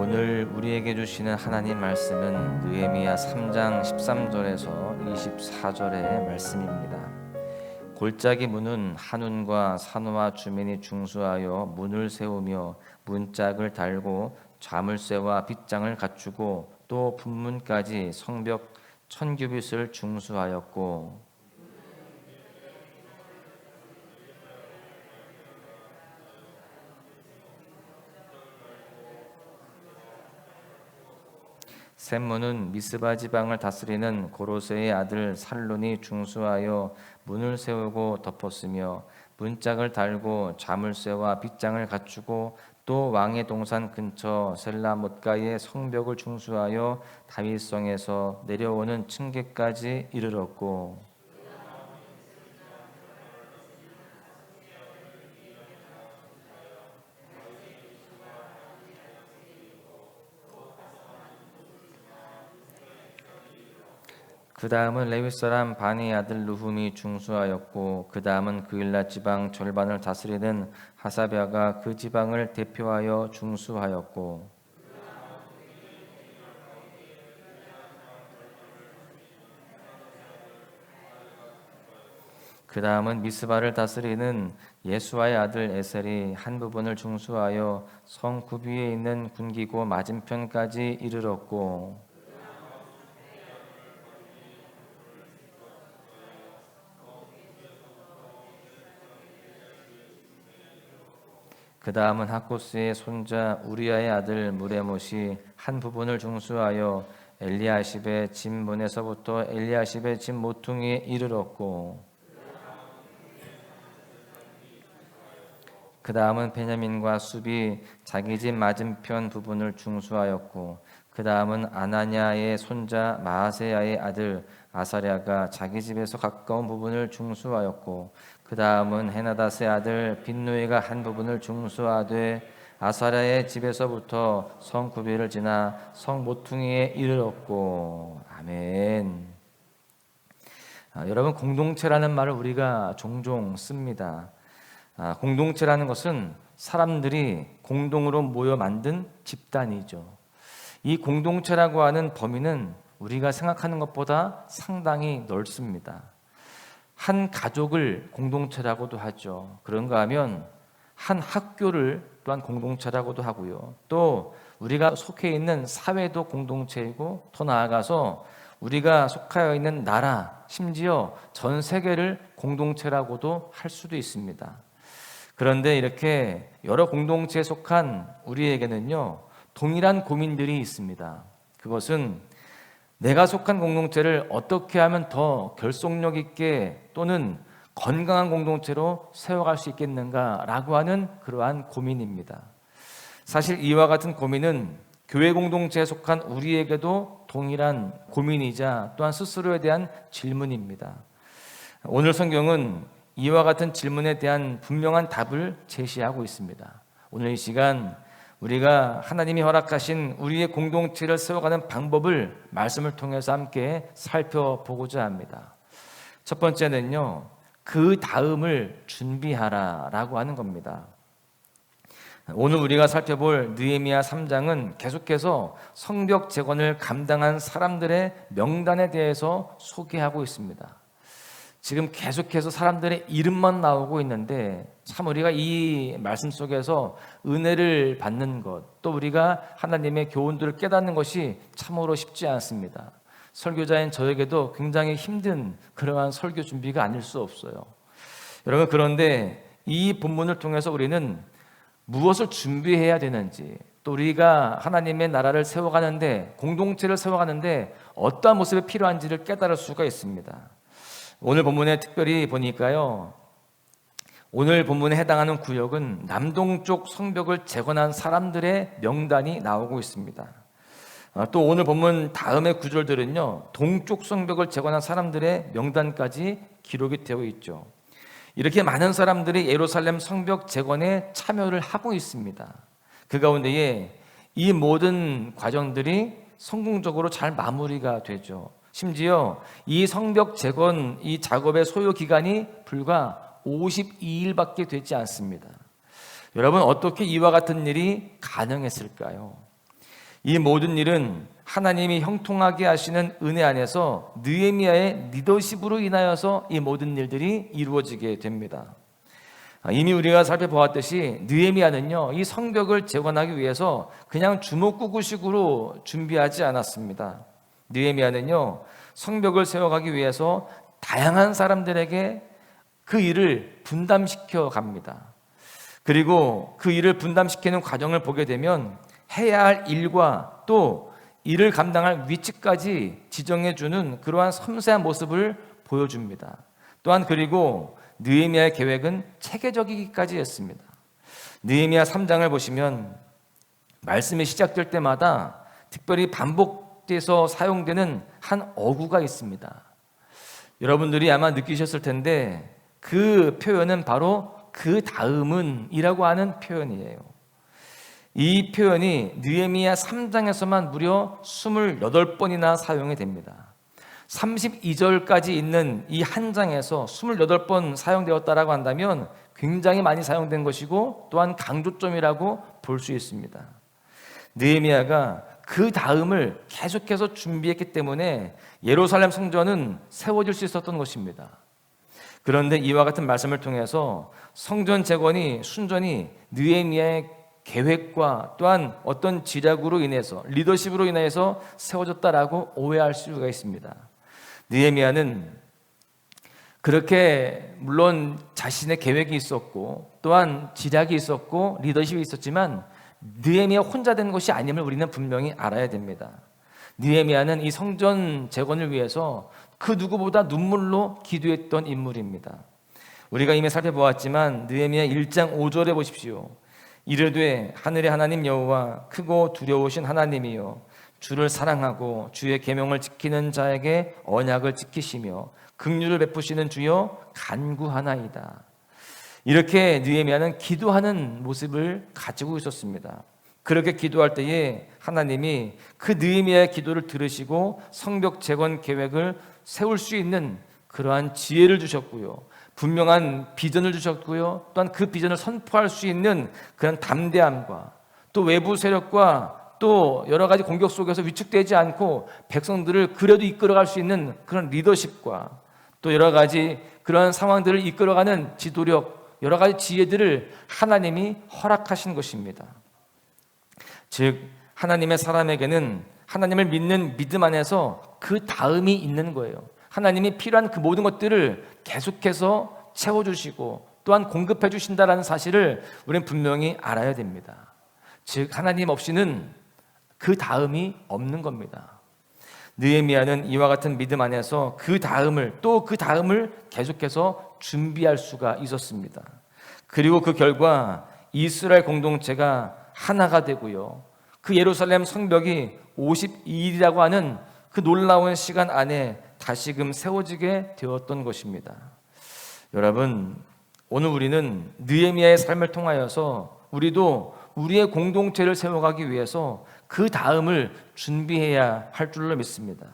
오늘 우리에게 주시는 하나님 말씀은 느헤미야 3장 13절에서 24절의 말씀입니다. 골짜기 문은 한운과 산호와 주민이 중수하여 문을 세우며 문짝을 달고 자물쇠와 빗장을 갖추고 또 분문까지 성벽 1000규빗을 중수하였고, 샘문은 미스바 지방을 다스리는 고로세의 아들 살론이 중수하여 문을 세우고 덮었으며 문짝을 달고 자물쇠와 빗장을 갖추고 또 왕의 동산 근처 셀라못가의 성벽을 중수하여 다윗성에서 내려오는 층계까지 이르렀고, 그 다음은 레위 사람 바니 아들 느훔이 중수하였고, 그 다음은 그일라 지방 절반을 다스리는 하사랴가 그 지방을 대표하여 중수하였고, 그 다음은 미스바를 다스리는 예수아의 아들 에셀이 한 부분을 중수하여 성 구비에 있는 군기고 맞은편까지 이르렀고, 그 다음은 하코스의 손자 우리아의 아들 무레못이 한 부분을 중수하여 엘리야십의 집 문에서부터 엘리야십의 집 모퉁이에 이르렀고, 그 다음은 베냐민과 숲이 자기 집 맞은편 부분을 중수하였고, 그 다음은 아나냐의 손자 마아세야의 아들 아사랴가 자기 집에서 가까운 부분을 중수하였고, 그 다음은 헤나닷의 아들 빈누이가 한 부분을 중수하되 아사랴의 집에서부터 성 구비를 지나 성 모퉁이에 이르렀고. 아멘. 여러분, 공동체라는 말을 우리가 종종 씁니다. 공동체라는 것은 사람들이 공동으로 모여 만든 집단이죠. 이 공동체라고 하는 범위는 우리가 생각하는 것보다 상당히 넓습니다. 한 가족을 공동체라고도 하죠. 그런가 하면 한 학교를 또한 공동체라고도 하고요. 또 우리가 속해 있는 사회도 공동체이고, 더 나아가서 우리가 속하여 있는 나라, 심지어 전 세계를 공동체라고도 할 수도 있습니다. 그런데 이렇게 여러 공동체에 속한 우리에게는요, 동일한 고민들이 있습니다. 그것은 내가 속한 공동체를 어떻게 하면 더 결속력 있게 또는 건강한 공동체로 세워갈 수 있겠는가라고 하는 그러한 고민입니다. 사실 이와 같은 고민은 교회 공동체에 속한 우리에게도 동일한 고민이자 또한 스스로에 대한 질문입니다. 오늘 성경은 이와 같은 질문에 대한 분명한 답을 제시하고 있습니다. 오늘 이 시간 우리가 하나님이 허락하신 우리의 공동체를 세워가는 방법을 말씀을 통해서 함께 살펴보고자 합니다. 첫 번째는요, 그 다음을 준비하라라고 하는 겁니다. 오늘 우리가 살펴볼 느헤미야 3장은 계속해서 성벽 재건을 감당한 사람들의 명단에 대해서 소개하고 있습니다. 지금 계속해서 사람들의 이름만 나오고 있는데, 참 우리가 이 말씀 속에서 은혜를 받는 것, 또 우리가 하나님의 교훈들을 깨닫는 것이 참으로 쉽지 않습니다. 설교자인 저에게도 굉장히 힘든 그러한 설교 준비가 아닐 수 없어요. 여러분, 그런데 이 본문을 통해서 우리는 무엇을 준비해야 되는지, 또 우리가 하나님의 나라를 세워가는데, 공동체를 세워가는데 어떠한 모습이 필요한지를 깨달을 수가 있습니다. 오늘 본문에 특별히 보니까요, 오늘 본문에 해당하는 구역은 남동쪽 성벽을 재건한 사람들의 명단이 나오고 있습니다. 또 오늘 본문 다음의 구절들은요, 동쪽 성벽을 재건한 사람들의 명단까지 기록이 되어 있죠. 이렇게 많은 사람들이 예루살렘 성벽 재건에 참여를 하고 있습니다. 그 가운데에 이 모든 과정들이 성공적으로 잘 마무리가 되죠. 심지어 이 성벽 재건 이 작업의 소요 기간이 불과 52일밖에 되지 않습니다. 여러분, 어떻게 이와 같은 일이 가능했을까요? 이 모든 일은 하나님이 형통하게 하시는 은혜 안에서 느헤미야의 리더십으로 인하여서 이 모든 일들이 이루어지게 됩니다. 이미 우리가 살펴보았듯이 느헤미야는요, 이 성벽을 재건하기 위해서 그냥 주먹구구식으로 준비하지 않았습니다. 느헤미야는요, 성벽을 세워가기 위해서 다양한 사람들에게 그 일을 분담시켜 갑니다. 그리고 그 일을 분담시키는 과정을 보게 되면 해야 할 일과 또 이를 감당할 위치까지 지정해주는 그러한 섬세한 모습을 보여줍니다. 또한 그리고 느헤미야의 계획은 체계적이기까지 했습니다. 느헤미야 3장을 보시면 말씀이 시작될 때마다 특별히 반복돼서 사용되는 한 어구가 있습니다. 여러분들이 아마 느끼셨을 텐데 그 표현은 바로 그 다음은 이라고 하는 표현이에요. 이 표현이 느헤미야 3장에서만 무려 28번이나 사용이 됩니다. 32절까지 있는 이 한 장에서 28번 사용되었다라고 한다면 굉장히 많이 사용된 것이고 또한 강조점이라고 볼 수 있습니다. 느헤미야가 그 다음을 계속해서 준비했기 때문에 예루살렘 성전은 세워질 수 있었던 것입니다. 그런데 이와 같은 말씀을 통해서 성전 재건이 순전히 느헤미야의 계획과 또한 어떤 지략으로 인해서 리더십으로 인해서 세워졌다라고 오해할 수가 있습니다. 느헤미야는 그렇게 물론 자신의 계획이 있었고 또한 지략이 있었고 리더십이 있었지만 느헤미야 혼자 된 것이 아님을 우리는 분명히 알아야 됩니다. 느헤미야는 이 성전 재건을 위해서 그 누구보다 눈물로 기도했던 인물입니다. 우리가 이미 살펴보았지만 느헤미야 1장 5절에 보십시오. 이르되 하늘의 하나님 여호와 크고 두려우신 하나님이여 주를 사랑하고 주의 계명을 지키는 자에게 언약을 지키시며 긍휼을 베푸시는 주여 간구하나이다. 이렇게 느헤미야는 기도하는 모습을 가지고 있었습니다. 그렇게 기도할 때에 하나님이 그 느헤미야의 기도를 들으시고 성벽 재건 계획을 세울 수 있는 그러한 지혜를 주셨고요, 분명한 비전을 주셨고요, 또한 그 비전을 선포할 수 있는 그런 담대함과 또 외부 세력과 또 여러 가지 공격 속에서 위축되지 않고 백성들을 그래도 이끌어갈 수 있는 그런 리더십과 또 여러 가지 그런 상황들을 이끌어가는 지도력, 여러 가지 지혜들을 하나님이 허락하신 것입니다. 즉 하나님의 사람에게는 하나님을 믿는 믿음 안에서 그 다음이 있는 거예요. 하나님이 필요한 그 모든 것들을 계속해서 채워주시고 또한 공급해 주신다는 사실을 우리는 분명히 알아야 됩니다. 즉 하나님 없이는 그 다음이 없는 겁니다. 느헤미야는 이와 같은 믿음 안에서 그 다음을 또 그 다음을 계속해서 준비할 수가 있었습니다. 그리고 그 결과 이스라엘 공동체가 하나가 되고요, 그 예루살렘 성벽이 52일이라고 하는 그 놀라운 시간 안에 다시금 세워지게 되었던 것입니다. 여러분, 오늘 우리는 느헤미야의 삶을 통하여서 우리도 우리의 공동체를 세워가기 위해서 그 다음을 준비해야 할 줄로 믿습니다.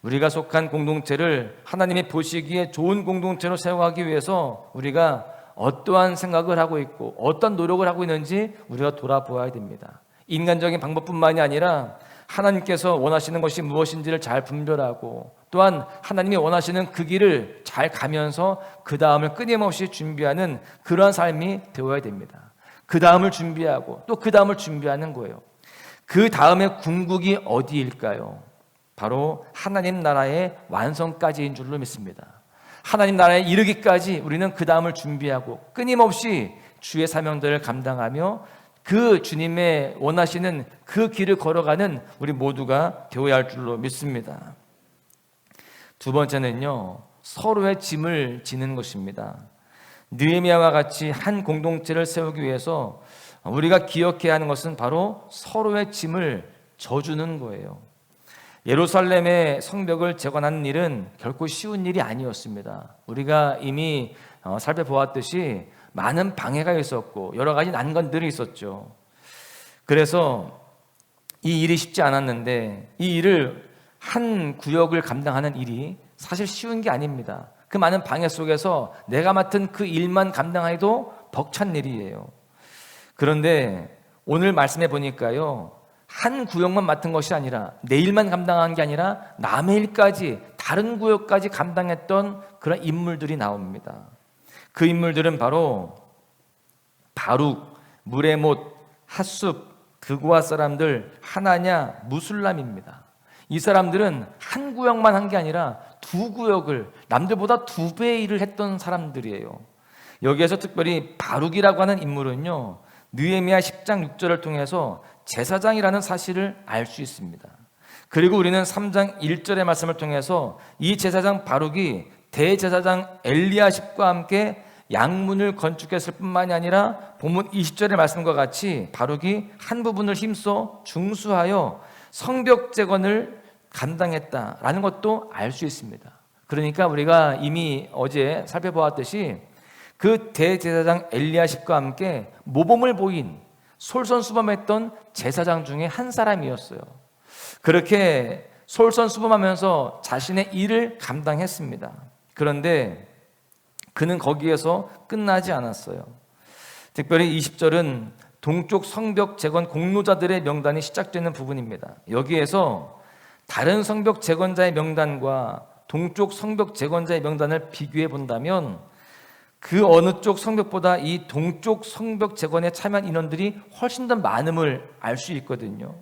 우리가 속한 공동체를 하나님이 보시기에 좋은 공동체로 세워가기 위해서 우리가 어떠한 생각을 하고 있고 어떤 노력을 하고 있는지 우리가 돌아보아야 됩니다. 인간적인 방법뿐만이 아니라 하나님께서 원하시는 것이 무엇인지를 잘 분별하고 또한 하나님이 원하시는 그 길을 잘 가면서 그 다음을 끊임없이 준비하는 그러한 삶이 되어야 됩니다. 그 다음을 준비하고 또 그 다음을 준비하는 거예요. 그 다음의 궁극이 어디일까요? 바로 하나님 나라의 완성까지인 줄로 믿습니다. 하나님 나라에 이르기까지 우리는 그 다음을 준비하고 끊임없이 주의 사명들을 감당하며 그 주님의 원하시는 그 길을 걸어가는 우리 모두가 되어야 할 줄로 믿습니다. 두 번째는요, 서로의 짐을 지는 것입니다. 느헤미야와 같이 한 공동체를 세우기 위해서 우리가 기억해야 하는 것은 바로 서로의 짐을 져주는 거예요. 예루살렘의 성벽을 재건하는 일은 결코 쉬운 일이 아니었습니다. 우리가 이미 살펴보았듯이 많은 방해가 있었고 여러 가지 난관들이 있었죠. 그래서 이 일이 쉽지 않았는데 이 일을 한 구역을 감당하는 일이 사실 쉬운 게 아닙니다. 그 많은 방해 속에서 내가 맡은 그 일만 감당해도 벅찬 일이에요. 그런데 오늘 말씀해 보니까요, 한 구역만 맡은 것이 아니라 내 일만 감당한 게 아니라 남의 일까지 다른 구역까지 감당했던 그런 인물들이 나옵니다. 그 인물들은 바로 바룩, 무레못, 핫숲, 드고아 사람들, 하나냐, 무술람입니다. 이 사람들은 한 구역만 한 게 아니라 두 구역을 남들보다 2배의 일을 했던 사람들이에요. 여기에서 특별히 바룩이라고 하는 인물은요, 느헤미야 10장 6절을 통해서 제사장이라는 사실을 알 수 있습니다. 그리고 우리는 3장 1절의 말씀을 통해서 이 제사장 바룩이 대제사장 엘리야십과 함께 양문을 건축했을 뿐만이 아니라 본문 20절의 말씀과 같이 바룩이 한 부분을 힘써 중수하여 성벽 재건을 감당했다라는 것도 알 수 있습니다. 그러니까 우리가 이미 어제 살펴보았듯이 그 대제사장 엘리야십과 함께 모범을 보인 솔선수범했던 제사장 중에 한 사람이었어요. 그렇게 솔선수범하면서 자신의 일을 감당했습니다. 그런데 그는 거기에서 끝나지 않았어요. 특별히 20절은 동쪽 성벽 재건 공로자들의 명단이 시작되는 부분입니다. 여기에서 다른 성벽 재건자의 명단과 동쪽 성벽 재건자의 명단을 비교해 본다면 그 어느 쪽 성벽보다 이 동쪽 성벽 재건에 참여한 인원들이 훨씬 더 많음을 알 수 있거든요.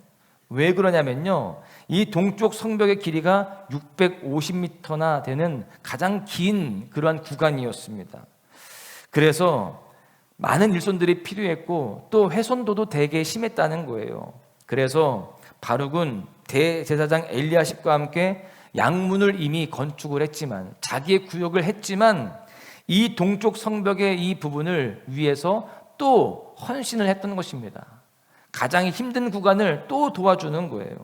왜 그러냐면요, 이 동쪽 성벽의 길이가 650m나 되는 가장 긴 그러한 구간이었습니다. 그래서 많은 일손들이 필요했고 또 훼손도도 되게 심했다는 거예요. 그래서 바룩은 대제사장 엘리야십과 함께 양문을 이미 건축을 했지만, 자기의 구역을 했지만, 이 동쪽 성벽의 이 부분을 위해서 또 헌신을 했던 것입니다. 가장 힘든 구간을 또 도와주는 거예요.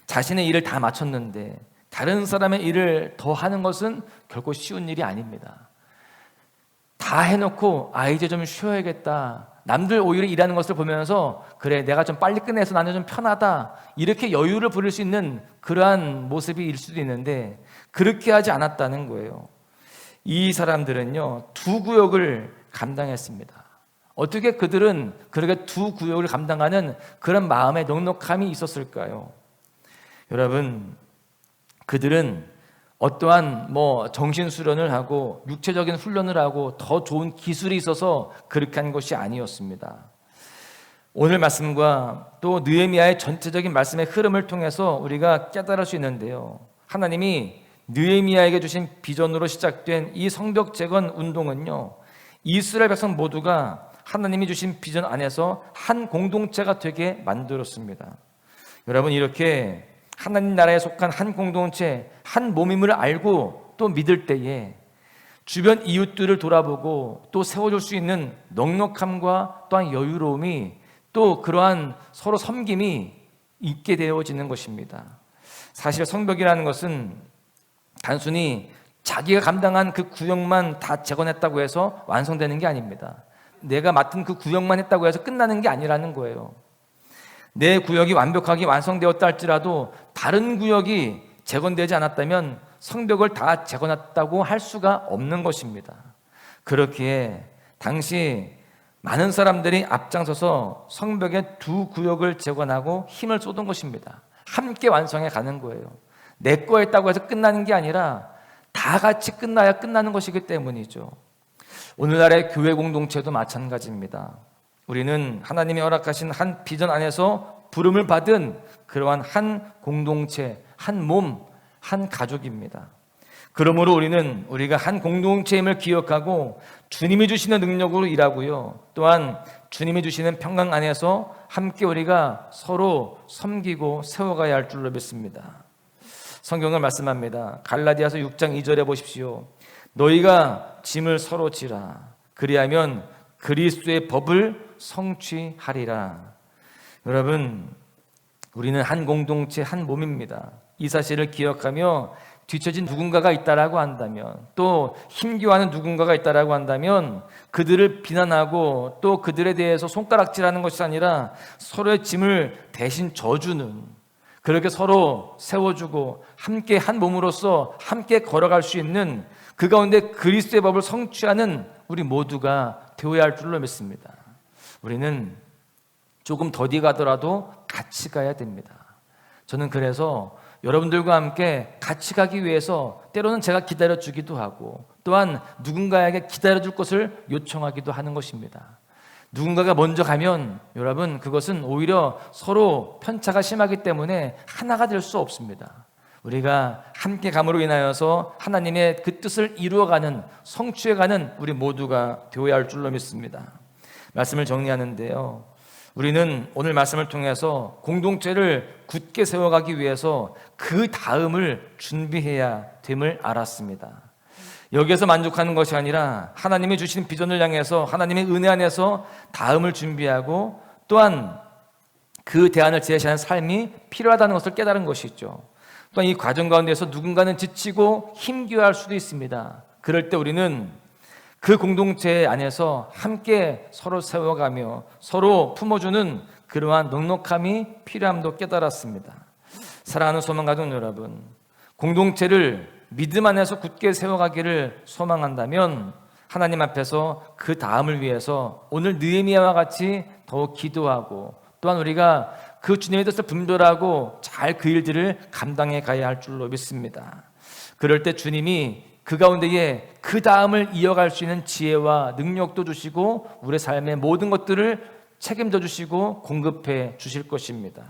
자신의 일을 다 마쳤는데 다른 사람의 일을 더 하는 것은 결코 쉬운 일이 아닙니다. 다 해놓고 이제 좀 쉬어야겠다, 남들 오히려 일하는 것을 보면서 그래 내가 좀 빨리 끝내서 나는 좀 편하다, 이렇게 여유를 부릴 수 있는 그러한 모습일 수도 있는데 그렇게 하지 않았다는 거예요. 이 사람들은요, 두 구역을 감당했습니다. 어떻게 그들은 그렇게 두 구역을 감당하는 그런 마음의 넉넉함이 있었을까요? 여러분, 그들은 어떠한 정신수련을 하고 육체적인 훈련을 하고 더 좋은 기술이 있어서 그렇게 한 것이 아니었습니다. 오늘 말씀과 또 느헤미야의 전체적인 말씀의 흐름을 통해서 우리가 깨달을 수 있는데요, 하나님이 느헤미야에게 주신 비전으로 시작된 이 성벽 재건 운동은요, 이스라엘 백성 모두가 하나님이 주신 비전 안에서 한 공동체가 되게 만들었습니다. 여러분, 이렇게 하나님 나라에 속한 한 공동체, 한 몸임을 알고 또 믿을 때에 주변 이웃들을 돌아보고 또 세워줄 수 있는 넉넉함과 또한 여유로움이, 또 그러한 서로 섬김이 있게 되어지는 것입니다. 사실 성벽이라는 것은 단순히 자기가 감당한 그 구역만 다 재건했다고 해서 완성되는 게 아닙니다. 내가 맡은 그 구역만 했다고 해서 끝나는 게 아니라는 거예요. 내 구역이 완벽하게 완성되었다 할지라도 다른 구역이 재건되지 않았다면 성벽을 다 재건했다고 할 수가 없는 것입니다. 그렇기에 당시 많은 사람들이 앞장서서 성벽의 두 구역을 재건하고 힘을 쏟은 것입니다. 함께 완성해 가는 거예요. 내 거 했다고 해서 끝나는 게 아니라 다 같이 끝나야 끝나는 것이기 때문이죠. 오늘날의 교회 공동체도 마찬가지입니다. 우리는 하나님이 허락하신 한 비전 안에서 부름을 받은 그러한 한 공동체, 한 몸, 한 가족입니다. 그러므로 우리가 한 공동체임을 기억하고 주님이 주시는 능력으로 일하고요, 또한 주님이 주시는 평강 안에서 함께 우리가 서로 섬기고 세워가야 할 줄로 믿습니다. 성경을 말씀합니다. 갈라디아서 6장 2절에 보십시오. 너희가 짐을 서로 지라, 그리하면 그리스도의 법을 성취하리라. 여러분, 우리는 한 공동체, 한 몸입니다. 이 사실을 기억하며 뒤처진 누군가가 있다라고 한다면, 또 힘겨워하는 누군가가 있다라고 한다면 그들을 비난하고 또 그들에 대해서 손가락질하는 것이 아니라 서로의 짐을 대신 져주는, 그렇게 서로 세워주고 함께 한 몸으로서 함께 걸어갈 수 있는 그 가운데 그리스도의 법을 성취하는 우리 모두가 되어야 할 줄로 믿습니다. 우리는 조금 더디 가더라도 같이 가야 됩니다. 저는 그래서 여러분들과 함께 같이 가기 위해서 때로는 제가 기다려주기도 하고 또한 누군가에게 기다려줄 것을 요청하기도 하는 것입니다. 누군가가 먼저 가면 여러분 그것은 오히려 서로 편차가 심하기 때문에 하나가 될 수 없습니다. 우리가 함께 감으로 인하여서 하나님의 그 뜻을 이루어가는 성취해가는 우리 모두가 되어야 할 줄로 믿습니다. 말씀을 정리하는데요, 우리는 오늘 말씀을 통해서 공동체를 굳게 세워가기 위해서 그 다음을 준비해야 됨을 알았습니다. 여기에서 만족하는 것이 아니라 하나님이 주신 비전을 향해서 하나님의 은혜 안에서 다음을 준비하고 또한 그 대안을 제시하는 삶이 필요하다는 것을 깨달은 것이죠. 또한 이 과정 가운데서 누군가는 지치고 힘겨워할 수도 있습니다. 그럴 때 우리는 그 공동체 안에서 함께 서로 세워가며 서로 품어주는 그러한 넉넉함이 필요함도 깨달았습니다. 사랑하는 소망가족 여러분, 공동체를 믿음 안에서 굳게 세워가기를 소망한다면 하나님 앞에서 그 다음을 위해서 오늘 느헤미야와 같이 더욱 기도하고 또한 우리가 그 주님의 뜻을 분별하고 잘 그 일들을 감당해 가야 할 줄로 믿습니다. 그럴 때 주님이 그 가운데에 그 다음을 이어갈 수 있는 지혜와 능력도 주시고 우리의 삶의 모든 것들을 책임져 주시고 공급해 주실 것입니다.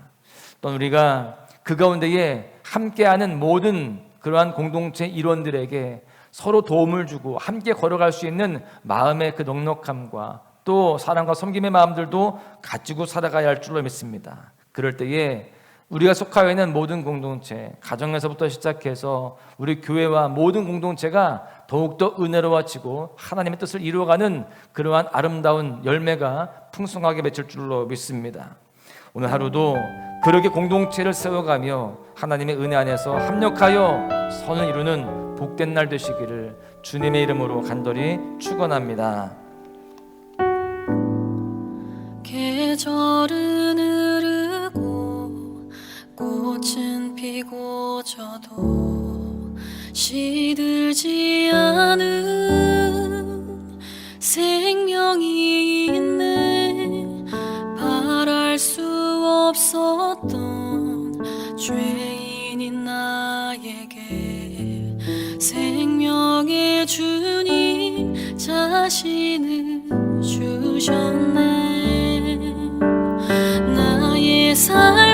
또 우리가 그 가운데에 함께하는 모든 그러한 공동체 일원들에게 서로 도움을 주고 함께 걸어갈 수 있는 마음의 그 넉넉함과 또 사랑과 섬김의 마음들도 가지고 살아가야 할 줄로 믿습니다. 그럴 때에 우리가 속하여 있는 모든 공동체, 가정에서부터 시작해서 우리 교회와 모든 공동체가 더욱더 은혜로워지고 하나님의 뜻을 이루어가는 그러한 아름다운 열매가 풍성하게 맺힐 줄로 믿습니다. 오늘 하루도 그렇게 공동체를 세워가며 하나님의 은혜 안에서 합력하여 선을 이루는 복된 날 되시기를 주님의 이름으로 간절히 축원합니다. 계절은 흐르고 꽃은 피고 져도 시들지 않은 생명이 있네. 바랄 수 없었던 죄인인 나에게 생명의 주님 자신을 주셨네. 나의 삶